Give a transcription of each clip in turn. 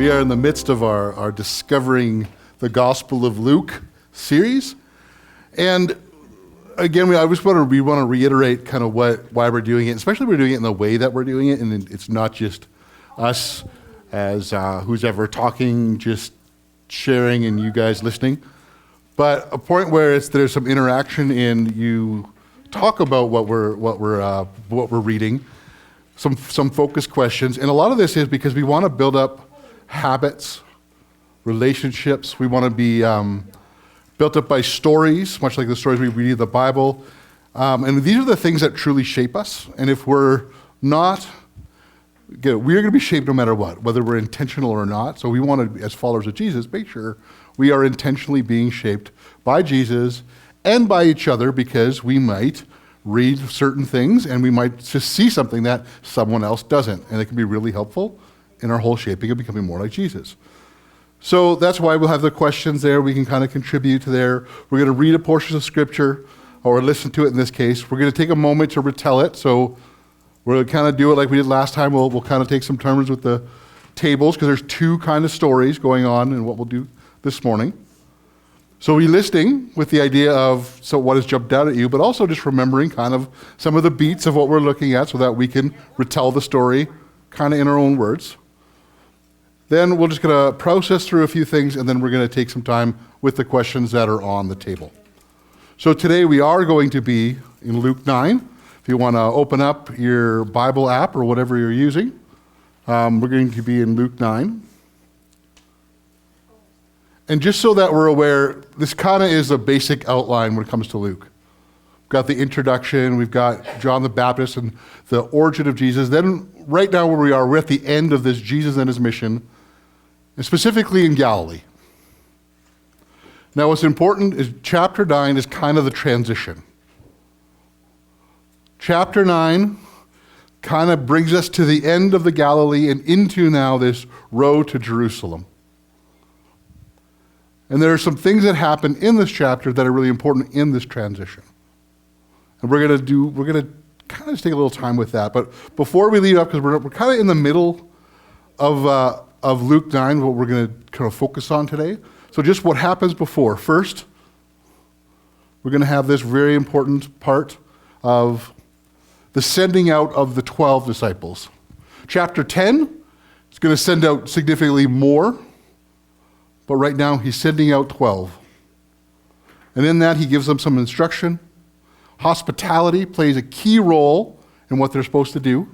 We are in the midst of our Discovering the Gospel of Luke series. And again, we want to reiterate kind of why we're doing it, especially we're doing it in the way that we're doing it, and it's not just us as who's ever talking, just sharing and you guys listening, but a point where there's some interaction and you talk about what we're reading, some focused questions, and a lot of this is because we want to build up habits, relationships. We want to be built up by stories, much like the stories we read in the Bible. And these are the things that truly shape us. And if we're not, we're going to be shaped no matter what, whether we're intentional or not. So we want to, as followers of Jesus, make sure we are intentionally being shaped by Jesus and by each other, because we might read certain things and we might just see something that someone else doesn't. And it can be really helpful in our whole shaping of becoming more like Jesus. So that's why we'll have the questions there. We can kind of contribute to there. We're going to read a portion of Scripture, or listen to it in this case. We're going to take a moment to retell it. So we're going to kind of do it like we did last time. We'll kind of take some turns with the tables, because there's two kind of stories going on in what we'll do this morning. So we're listening with the idea of what has jumped out at you, but also just remembering kind of some of the beats of what we're looking at so that we can retell the story kind of in our own words. Then we're just going to process through a few things, and then we're going to take some time with the questions that are on the table. So today we are going to be in Luke 9. If you want to open up your Bible app or whatever you're using, we're going to be in Luke 9. And just so that we're aware, this kind of is a basic outline when it comes to Luke. We've got the introduction, we've got John the Baptist and the origin of Jesus. Then right now where we are, we're at the end of this Jesus and his mission, and specifically in Galilee. Now what's important is chapter 9 is kind of the transition. Chapter 9 kind of brings us to the end of the Galilee and into now this road to Jerusalem. And there are some things that happen in this chapter that are really important in this transition. And we're going to kind of just take a little time with that. But before we lead up, because we're kind of in the middle of Luke 9, what we're going to kind of focus on today. So just what happens before. First, we're going to have this very important part of the sending out of the 12 disciples. Chapter 10 is going to send out significantly more, but right now he's sending out 12. And in that he gives them some instruction. Hospitality plays a key role in what they're supposed to do.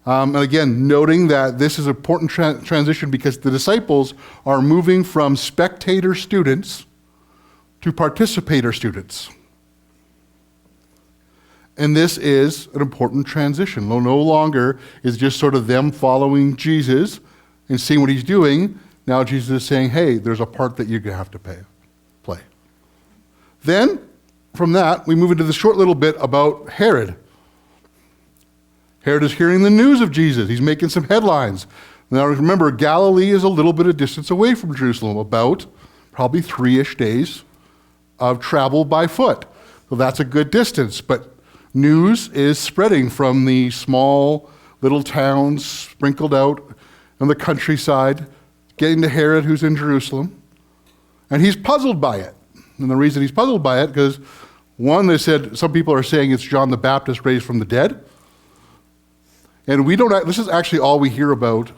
And again, noting that this is an important transition because the disciples are moving from spectator students to participator students. And this is an important transition. No longer is just sort of them following Jesus and seeing what he's doing. Now Jesus is saying, hey, there's a part that you're going to have to play. Then, from that, we move into the short little bit about Herod. Herod is hearing the news of Jesus. He's making some headlines. Now remember, Galilee is a little bit of distance away from Jerusalem, about probably 3-ish days of travel by foot. So that's a good distance, but news is spreading from the small little towns sprinkled out on the countryside, getting to Herod, who's in Jerusalem. And he's puzzled by it. And the reason he's puzzled by it, because one, they said, some people are saying it's John the Baptist raised from the dead. And this is actually all we hear about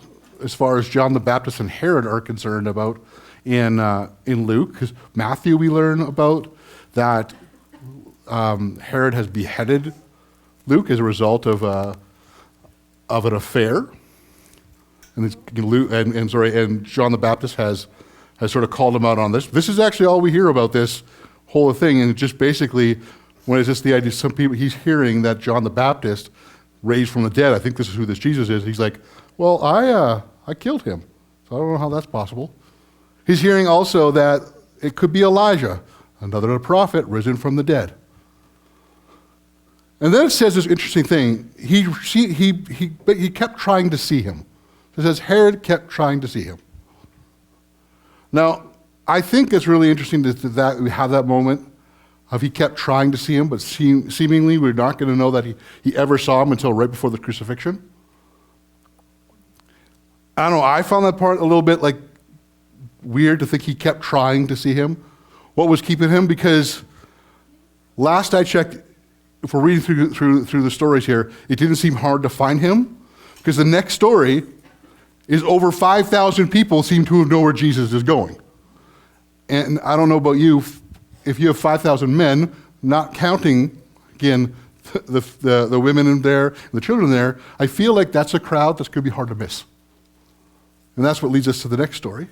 as far as John the Baptist and Herod are concerned about in Luke. Because Matthew, we learn about that Herod has beheaded Luke as a result of an affair. And John the Baptist has sort of called him out on this. This is actually all we hear about this whole thing, and just basically, when it's just the idea, some people, he's hearing that John the Baptist raised from the dead. I think this is who this Jesus is. He's like, well, I killed him, so I don't know how that's possible. He's hearing also that it could be Elijah, another prophet risen from the dead. And then it says this interesting thing. He kept trying to see him. It says Herod kept trying to see him. Now, I think it's really interesting that we have that moment of he kept trying to see him, but seemingly we're not going to know that he ever saw him until right before the crucifixion. I don't know, I found that part a little bit like weird to think he kept trying to see him. What was keeping him? Because last I checked, if we're reading through the stories here, it didn't seem hard to find him, because the next story is over 5,000 people seem to know where Jesus is going. And I don't know about you, if you have 5,000 men, not counting, again, the women in there, and the children there, I feel like that's a crowd that's going to be hard to miss. And that's what leads us to the next story.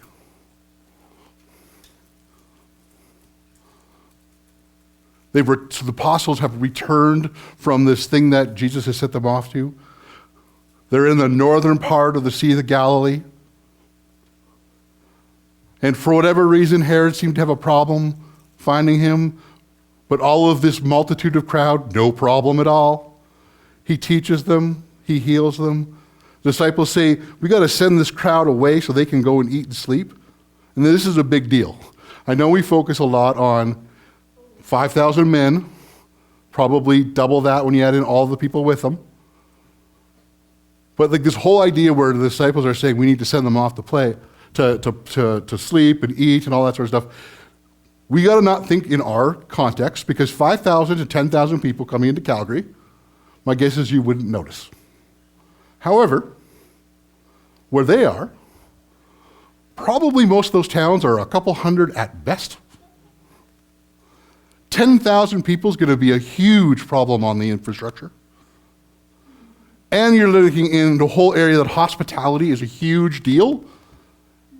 So the apostles have returned from this thing that Jesus has sent them off to. They're in the northern part of the Sea of Galilee. And for whatever reason, Herod seemed to have a problem finding him. But all of this multitude of crowd, no problem at all. He teaches them. He heals them. The disciples say, we got to send this crowd away so they can go and eat and sleep. And this is a big deal. I know we focus a lot on 5,000 men, probably double that when you add in all the people with them. But like this whole idea where the disciples are saying we need to send them off to play, to sleep and eat and all that sort of stuff, we got to not think in our context, because 5,000 to 10,000 people coming into Calgary, my guess is you wouldn't notice. However, where they are, probably most of those towns are a couple hundred at best. 10,000 people is going to be a huge problem on the infrastructure. And you're looking in the whole area that hospitality is a huge deal.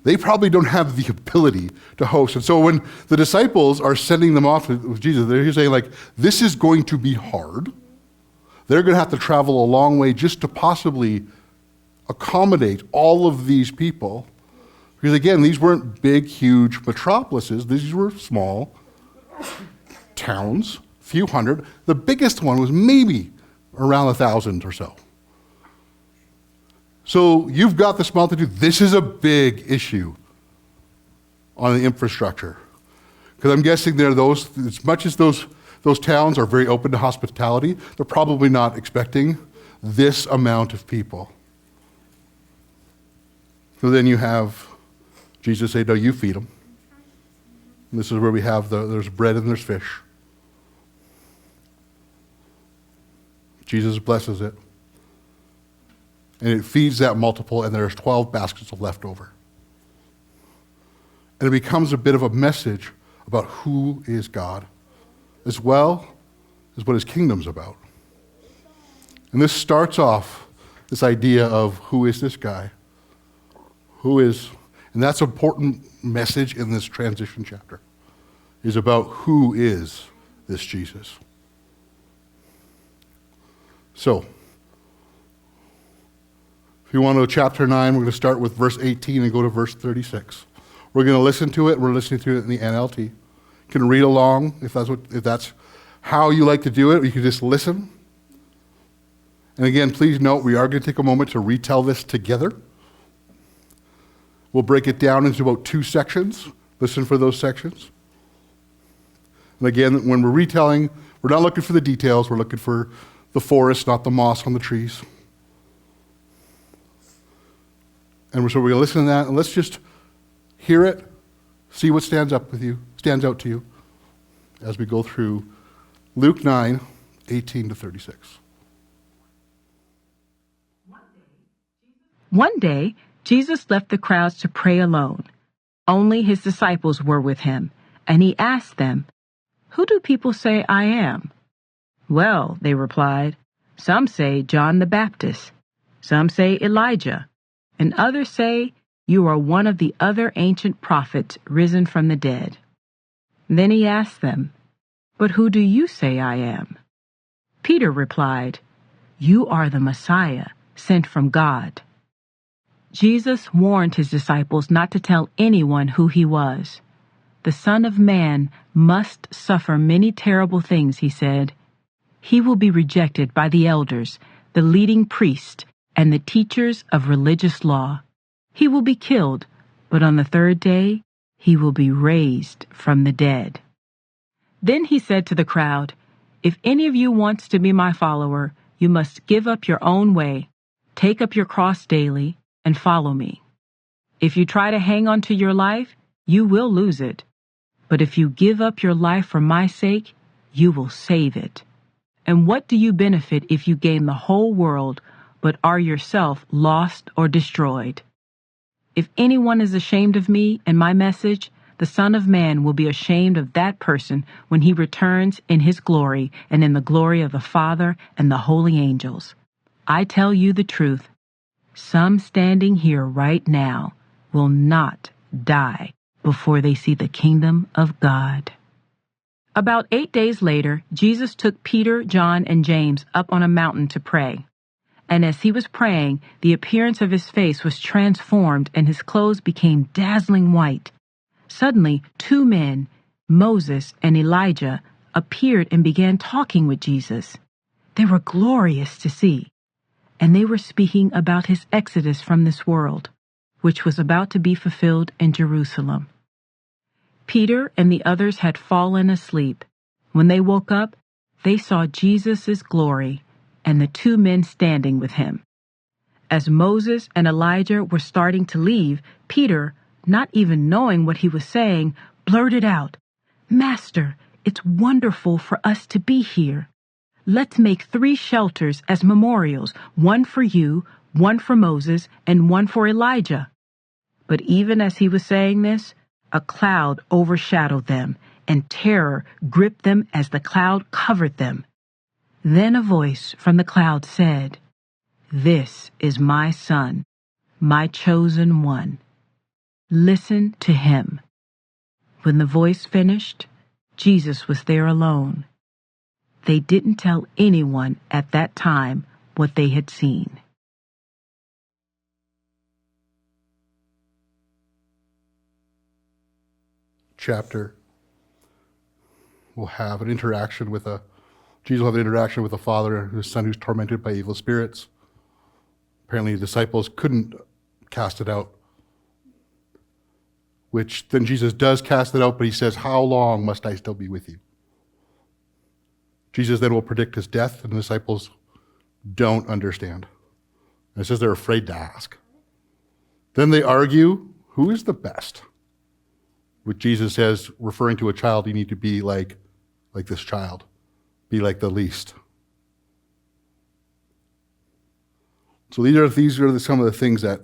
They probably don't have the ability to host. And so when the disciples are sending them off with Jesus, they're saying like, this is going to be hard. They're going to have to travel a long way just to possibly accommodate all of these people. Because again, these weren't big, huge metropolises. These were small towns, few hundred. The biggest one was maybe around 1,000 or so. So you've got this multitude. This is a big issue on the infrastructure. Because I'm guessing there are those, as much as those towns are very open to hospitality, they're probably not expecting this amount of people. So then you have Jesus say, no, you feed them. And this is where we have there's bread and there's fish. Jesus blesses it. And it feeds that multiple, and there's 12 baskets of leftover. And it becomes a bit of a message about who is God, as well as what his kingdom's about. And this starts off this idea of who is this guy? And that's an important message in this transition chapter, is about who is this Jesus. So, if you want to go to chapter 9, we're going to start with verse 18 and go to verse 36. We're going to listen to it. We're listening to it in the NLT. You can read along if that's how you like to do it. You can just listen. And again, please note, we are going to take a moment to retell this together. We'll break it down into about 2 sections. Listen for those sections. And again, when we're retelling, we're not looking for the details. We're looking for the forest, not the moss on the trees. And so we're going to listen to that, and let's just hear it, see what stands out to you, as we go through Luke 9, 18 to 36. One day, Jesus left the crowds to pray alone. Only his disciples were with him, and he asked them, "Who do people say I am?" "Well," they replied, "some say John the Baptist, some say Elijah, and others say you are one of the other ancient prophets risen from the dead." Then he asked them, "But who do you say I am?" Peter replied, "You are the Messiah, sent from God." Jesus warned his disciples not to tell anyone who he was. The Son of Man must suffer many terrible things, he said. He will be rejected by the elders, the leading priests, and the teachers of religious law. He will be killed, but on the 3rd day, he will be raised from the dead. Then he said to the crowd, "If any of you wants to be my follower, you must give up your own way, take up your cross daily, and follow me. If you try to hang on to your life, you will lose it. But if you give up your life for my sake, you will save it. And what do you benefit if you gain the whole world, but are yourself lost or destroyed? If anyone is ashamed of me and my message, the Son of Man will be ashamed of that person when he returns in his glory and in the glory of the Father and the holy angels. I tell you the truth. Some standing here right now will not die before they see the kingdom of God. About 8 days later, Jesus took Peter, John, and James up on a mountain to pray. And as he was praying, the appearance of his face was transformed and his clothes became dazzling white. Suddenly, 2 men, Moses and Elijah, appeared and began talking with Jesus. They were glorious to see, and they were speaking about his exodus from this world, which was about to be fulfilled in Jerusalem. Peter and the others had fallen asleep. When they woke up, they saw Jesus' glory and the 2 men standing with him. As Moses and Elijah were starting to leave, Peter, not even knowing what he was saying, blurted out, "Master, it's wonderful for us to be here. Let's make 3 shelters as memorials, one for you, one for Moses, and one for Elijah." But even as he was saying this, a cloud overshadowed them, and terror gripped them as the cloud covered them. Then a voice from the cloud said, "This is my Son, my chosen one. Listen to him." When the voice finished, Jesus was there alone. They didn't tell anyone at that time what they had seen. Chapter will have an interaction with Jesus will have an interaction with a father and his son who's tormented by evil spirits. Apparently the disciples couldn't cast it out, which then Jesus does cast it out, but he says, "How long must I still be with you?" Jesus then will predict his death, and the disciples don't understand. And it says they're afraid to ask. Then they argue, who is the best? Which Jesus says, referring to a child, you need to be like this child. Be like the least. So these are some of the things that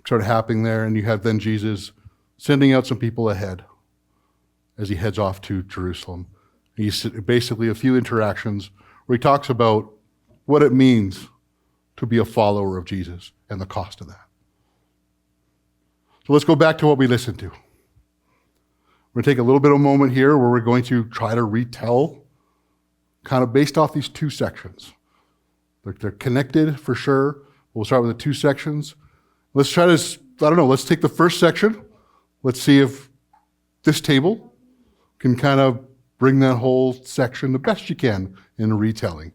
started happening there, and you have then Jesus sending out some people ahead as he heads off to Jerusalem. He's basically a few interactions where he talks about what it means to be a follower of Jesus and the cost of that. So let's go back to what we listened to. We're going to take a little bit of a moment here where we're going to try to retell kind of based off these 2 sections. They're connected for sure. We'll start with the 2 sections. Let's try to, let's take the first section. Let's see if this table can kind of bring that whole section the best you can in a retelling.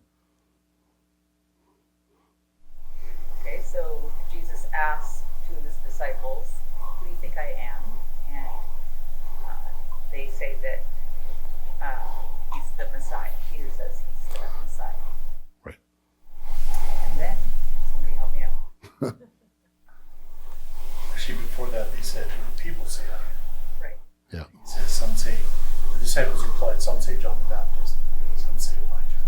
Okay, so Jesus asks 2 of his disciples, "Who do you think I am?" And they say that he's the Messiah. Peter says he's the Messiah. Right. And then, somebody help me out. Actually, before that, they said, "Who do people say I am?" Right. Yeah. He says, some say, the disciples replied, some say John the Baptist, some say Elijah.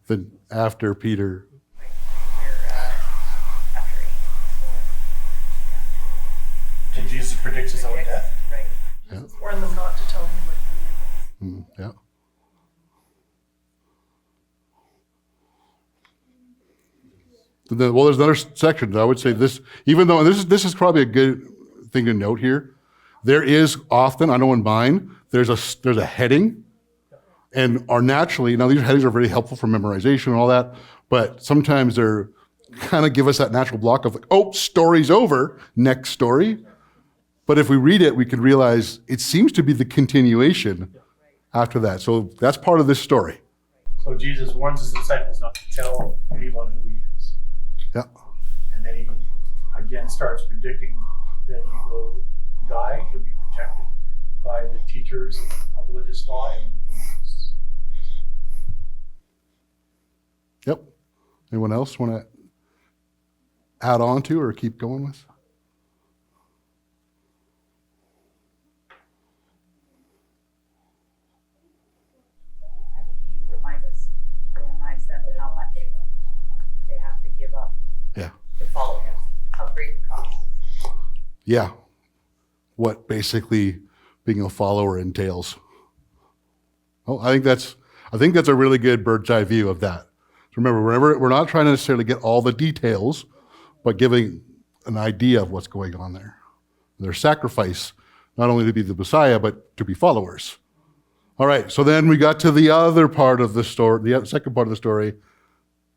Then after Peter, Right. After 8. And Jesus predicts his own death. Right. Jesus warned them not to tell anyone who he was. yeah. Well, there's another section. I would say this, even though this is probably a good thing to note here. There is often, I know in mine, there's a heading, and are naturally, now these headings are very helpful for memorization and all that, but sometimes they're kind of give us that natural block of like, oh, story's over, next story. But if we read it, we can realize it seems to be the continuation after that. So that's part of this story. So Jesus warns his disciples not to tell anyone who he is. Yeah. And then he again starts predicting that he will die, he'll be rejected by the teachers of religious law and humanists. Yep. Anyone else want to add on to or keep going with? I think he reminds them how much they have to give up Yeah. to follow him, how great the cost is. Yeah. What basically being a follower entails. Oh, I think that's a really good bird's eye view of that. So remember, whenever we're not trying to necessarily get all the details, but giving an idea of what's going on there. Their sacrifice, not only to be the Messiah, but to be followers. All right, so then we got to the other part of the story, the second part of the story.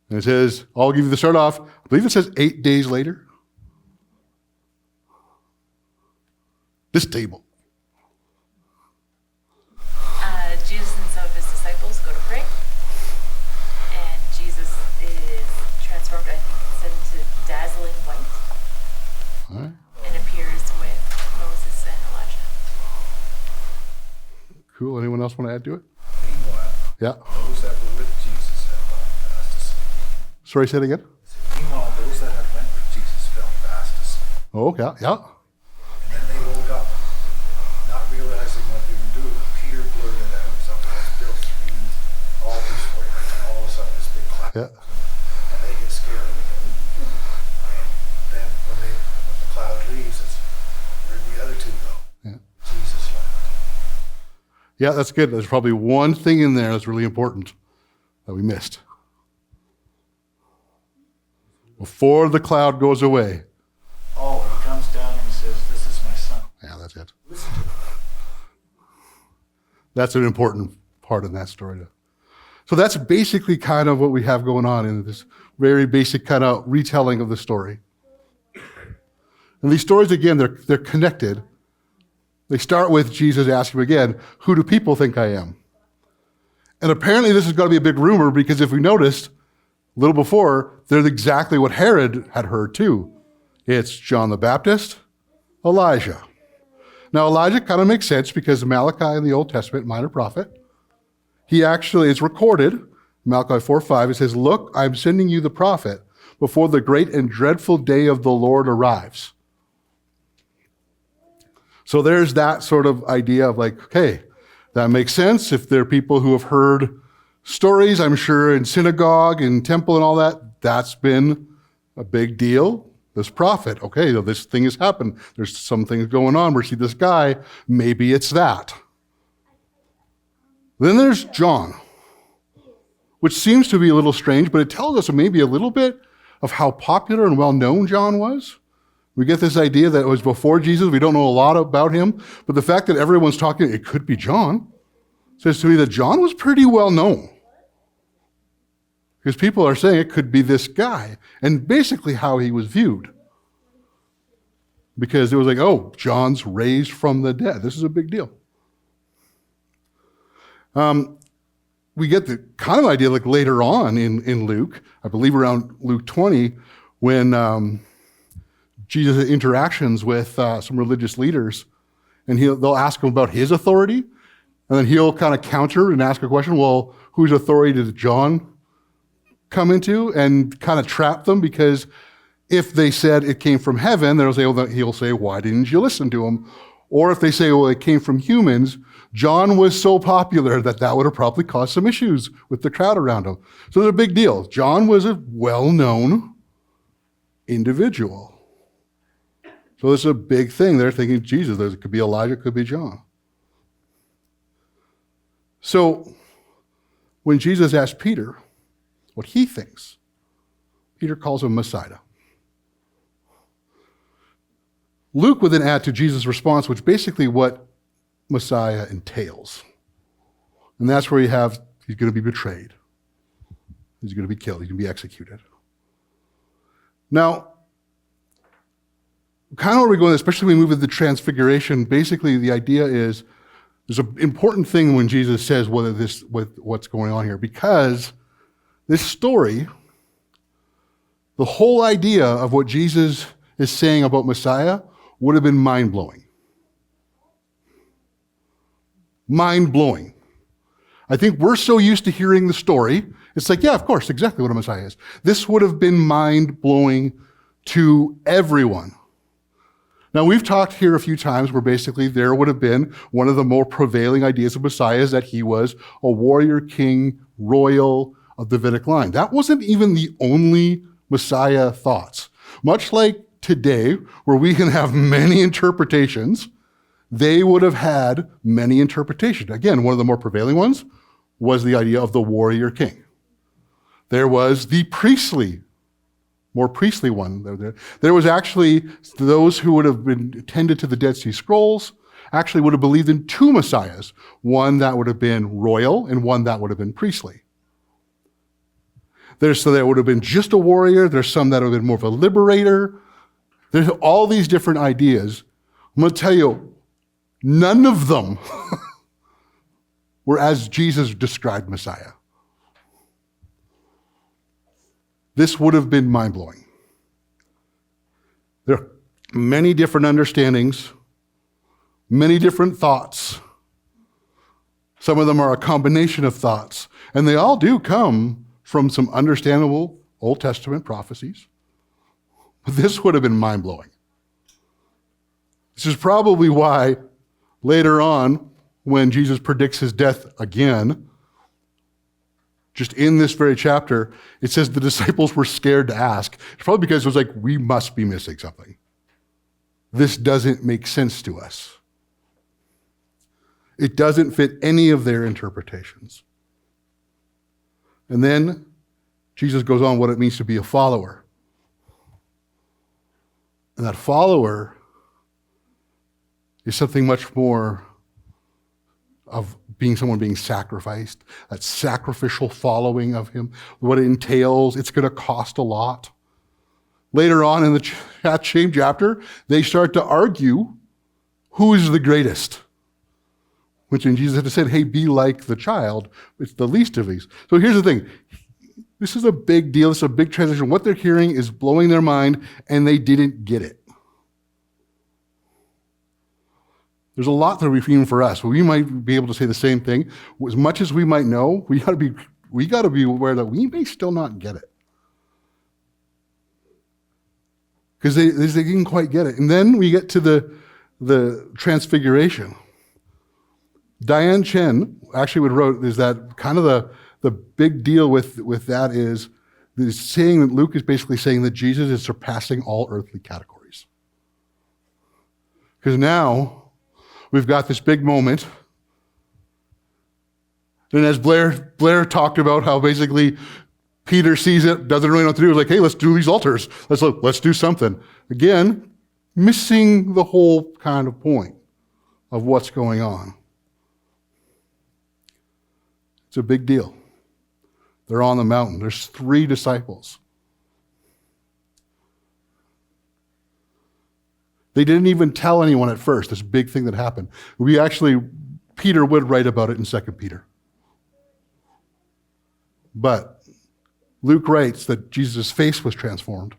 And it says, I'll give you the start off. I believe it says 8 days later. This table. Jesus and some of his disciples go to pray, and Jesus is transformed, I think it said, into dazzling white, All right. and appears with Moses and Elijah. Cool. Anyone else want to add to it? Meanwhile, Yeah. those that were with Jesus had gone fast asleep. Sorry, say it again. Meanwhile, those that had went with Jesus fell fast asleep. Oh, yeah, yeah. And then they woke up, not realizing what they were doing. Peter blurted out something, let's build 3 altars for you. And all of a sudden, this big cloud. Yeah. And they get scared. And then when the cloud leaves, it's where'd the other 2 go? Yeah. Jesus left. Yeah, that's good. There's probably one thing in there that's really important that we missed. Before the cloud goes away. Oh, he comes down and he says, this is my son. Yeah, that's it. Listen to him. That's an important part in that story. So that's basically kind of what we have going on in this very basic kind of retelling of the story. And these stories, again, they're connected. They start with Jesus asking again, who do people think I am? And apparently this is going to be a big rumor because if we noticed, a little before, there's exactly what Herod had heard too. It's John the Baptist, Elijah. Now Elijah kind of makes sense because Malachi in the Old Testament, minor prophet, he actually is recorded, Malachi 4:5, it says, look, I'm sending you the prophet before the great and dreadful day of the Lord arrives. So there's that sort of idea of like, okay, that makes sense. If there are people who have heard stories, I'm sure in synagogue and temple and all that, that's been a big deal. This prophet, okay, this thing has happened. There's some things going on. We see this guy, maybe it's that. Then there's John, which seems to be a little strange, but it tells us maybe a little bit of how popular and well-known John was. We get this idea that it was before Jesus. We don't know a lot about him, but the fact that everyone's talking, it could be John, says to me that John was pretty well known. Because people are saying it could be this guy, and basically how he was viewed. Because it was like, oh, John's raised from the dead. This is a big deal. We get the kind of idea like later on in Luke, I believe around Luke 20, when Jesus had interactions with some religious leaders, and they'll ask him about his authority, and then he'll kind of counter and ask a question, well, whose authority did John come into, and kind of trap them, because if they said it came from heaven, he'll say, why didn't you listen to him? Or if they say, well, it came from humans, John was so popular that would have probably caused some issues with the crowd around him. So it's a big deal. John was a well-known individual. So it's a big thing. They're thinking, Jesus, it could be Elijah, it could be John. So when Jesus asked Peter what he thinks, Peter calls him Messiah. Luke would then add to Jesus' response, which basically what Messiah entails. And that's where he's going to be betrayed. He's going to be killed. He's going to be executed. Now, kind of where we're going, especially when we move to the Transfiguration, basically the idea is there's an important thing when Jesus says what's going on here, because this story, the whole idea of what Jesus is saying about Messiah would have been mind-blowing. Mind-blowing. I think we're so used to hearing the story, It's like, yeah, of course, exactly what a Messiah is. This would have been mind-blowing to everyone. Now, we've talked here a few times where basically there would have been one of the more prevailing ideas of Messiah is that he was a warrior king, royal of Davidic line. That wasn't even the only Messiah thoughts. Much like today, where we can have many interpretations, they would have had many interpretations. Again, one of the more prevailing ones was the idea of the warrior king. There was the more priestly one. There was actually those who would have been tended to the Dead Sea Scrolls, actually would have believed in two messiahs, one that would have been royal and one that would have been priestly. So there would have been just a warrior. There's some that would have been more of a liberator. There's all these different ideas. I'm going to tell you, none of them were as Jesus described Messiah. This would have been mind-blowing. There are many different understandings, many different thoughts. Some of them are a combination of thoughts, and they all do come from some understandable Old Testament prophecies. But this would have been mind-blowing. This is probably why later on, when Jesus predicts his death again, just in this very chapter, it says the disciples were scared to ask. It's probably because it was like, we must be missing something. This doesn't make sense to us. It doesn't fit any of their interpretations. And then Jesus goes on what it means to be a follower. And that follower is something much more of being someone being sacrificed, that sacrificial following of him, what it entails. It's going to cost a lot. Later on in that same chapter, they start to argue who is the greatest. Which when Jesus had said, hey, be like the child, it's the least of these. So here's the thing. This is a big deal. This is a big transition. What they're hearing is blowing their mind, and they didn't get it. There's a lot that even for us. We might be able to say the same thing. As much as we might know, we got to be aware that we may still not get it. Because they didn't quite get it. And then we get to the Transfiguration. Diane Chen actually wrote is that kind of the big deal with that is saying that Luke is basically saying that Jesus is surpassing all earthly categories. Because now we've got this big moment. Then as Blair talked about how basically Peter sees it, doesn't really know what to do. He's like, hey, let's do these altars. Let's do something. Again, missing the whole kind of point of what's going on. It's a big deal. They're on the mountain. There's 3 disciples. They didn't even tell anyone at first, this big thing that happened. Peter would write about it in 2 Peter. But Luke writes that Jesus' face was transformed,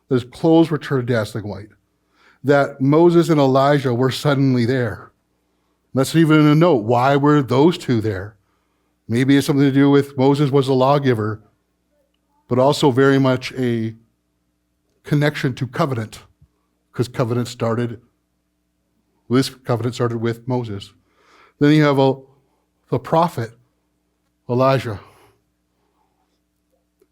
that his clothes were turned dazzling white, that Moses and Elijah were suddenly there. That's even a note. Why were those 2 there? Maybe it's something to do with Moses was a lawgiver, but also very much a connection to covenant, because this covenant started with Moses. Then you have the prophet, Elijah.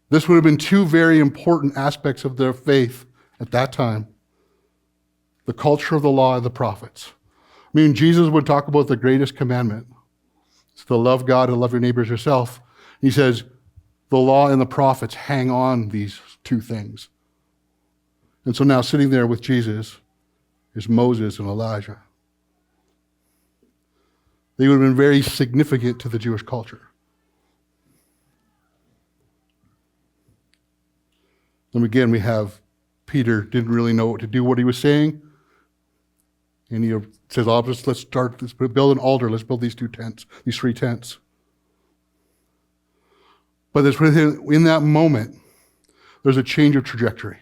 This would have been 2 very important aspects of their faith at that time. The culture of the law and the prophets. I mean, Jesus would talk about the greatest commandment. It's to love God and love your neighbors yourself. He says, the law and the prophets hang on these 2 things. And so now sitting there with Jesus is Moses and Elijah. They would have been very significant to the Jewish culture. And again, we have Peter didn't really know what to do, what he was saying. And he says, let's build an altar. Let's build these 3 tents. But in that moment, there's a change of trajectory.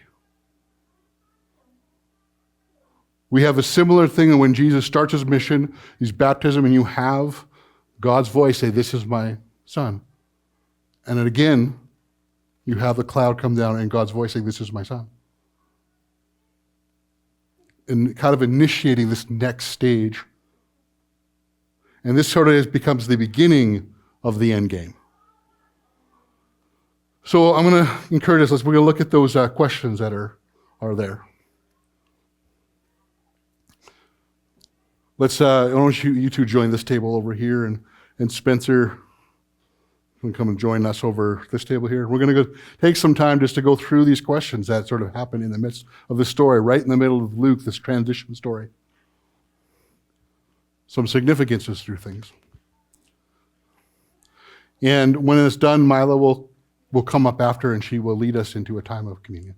We have a similar thing when Jesus starts his mission, his baptism, and you have God's voice say, this is my son. And then again, you have the cloud come down and God's voice saying, "This is my son." And kind of initiating this next stage. And this sort of becomes the beginning of the end game. So I'm going to encourage us, we're going to look at those questions that are there. Let's, I want you two join this table over here, and Spencer can come and join us over this table here. We're going to go take some time just to go through these questions that sort of happen in the midst of the story, right in the middle of Luke, this transition story. Some significances through things. And when it's done, Mila will come up after and she will lead us into a time of communion.